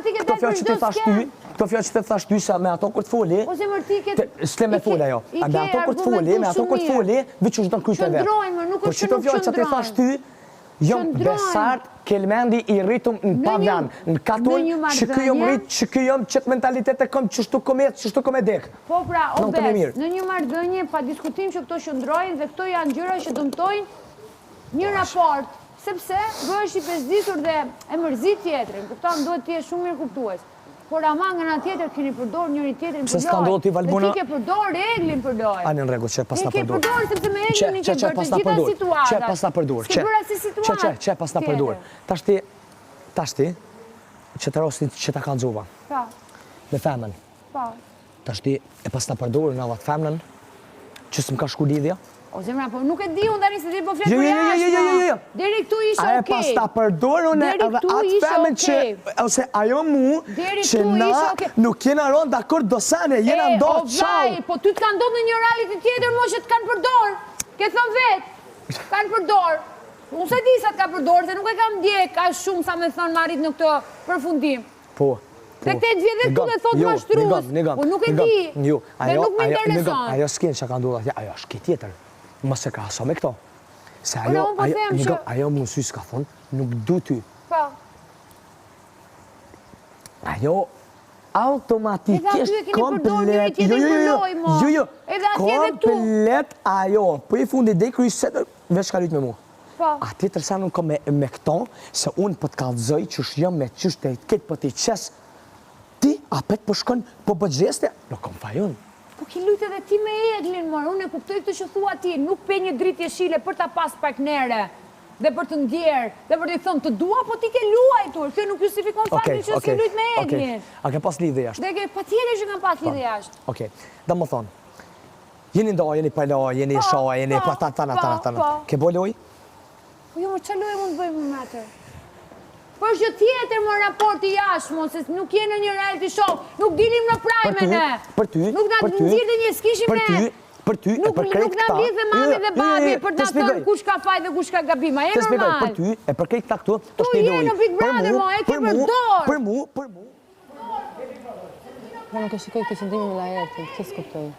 ti ke dalë për çdo skem. Këto fjalë që të thash ty se me ato kur të foli. Ose më ti ke. S'le me fol ajo. Me ato kur të foli, me ato kur të foli, veç çdo kryq vetë. Qëndrojnë, nuk është që nuk që të thash ty, jam besart kelmendi i rritum në pavlan, në katun, që ky jam rrit, që ky jam çet mentalitet e kam çështu komet, çështu komedek. Po pra, obes, në një marrëdhënie pa diskutim që këto qëndrojnë dhe këto janë gjëra që dëmtojnë një raport, sepse bëhesh i pesditur dhe e mërzit tjetrin, kupton, duhet të jesh shumë mirë kuptues. Por ama nga ana tjetër keni përdor njëri tjetrin për lojë. Pse s'ka ndodhur ti Valbona? Dhe ti ke përdor Eglin për lojë. A në rregull, çe pas ta përdor. Ti ke përdor sepse me Eglin i ke bërë të gjitha situatat. Çe pas ta përdor. Çe pas ta përdor. Tashti që të rostin që ta kanë xova. Po. Me femën. Po. Tashti e pas ta përdor në atë femën që s'm ka shku lidhja. O zemra, po nuk e di unë tani se ti po flet për jashtë. Jo. Deri këtu ishe okay. Aja pas ta përdor unë edhe atë femën që ose ajo mu që na nuk jena rënë dakord dosane, jena ndonë çau. Po ty të kanë ndodhur në një reality tjetër mo që të kanë përdor. Ke thënë vet. Kanë përdor. Unë se di sa të ka përdor, se nuk e kam ndjek aq shumë sa me thënë marrit në këtë përfundim. Po. Dhe këtë vjedhe tu dhe thotë mashtrues. Po nuk e di. Dhe nuk më intereson. Ajo s'ken që ka ndodhur atje, ajo është tjetër. Mos e krahaso me këto. Se ajo mu sy s'ka thonë, nuk du ty. Po. Ajo automatikisht komplet, komplet ajo, po i fundi dhe kryj se veç ka lyt me mu. A tjetër sa nuk kom me këto, se unë po t'kallëzoj që shjëm me qështë e këtë po t'i qes, ti apet po shkon, po bëgjeste, nuk kom fajon. Po ki lujt edhe ti me Eglin, mërë, unë e kuptoj këtë që thua ti, nuk pe një dritë jeshile për ta pas partnere, dhe për të ndjerë, dhe për të thëmë të dua, po ti ke luajtur, kjo nuk justifikon faktin që si lujt me Eglin. A ke pas lidhje jashtë? Dhe ke pa tjetër që kam pas lidhje jashtë. Okej, da më thonë, jeni ndo, jeni palo, jeni shoa, jeni tana. Ke bo loj? Po jo, më që lojë mund të bëjmë më atër? Po është gjë tjetër më raporti jashtë, mo, se nuk jenë në një reality show, nuk dinim në prajme ne. Për ty, nuk na nxirrte një skishim ne. Për ty, e për krejt këta. Nuk na lidhe mami dhe babi për ta thënë kush ka faj dhe kush ka gabim, a e normal? Për ty, e për krejt këta këtu, tu je në Big Brother, mo, e ke përdor. Për mu. Ma nuk e shikoj këtë qëndimi me lajerti, që s'kuptoj.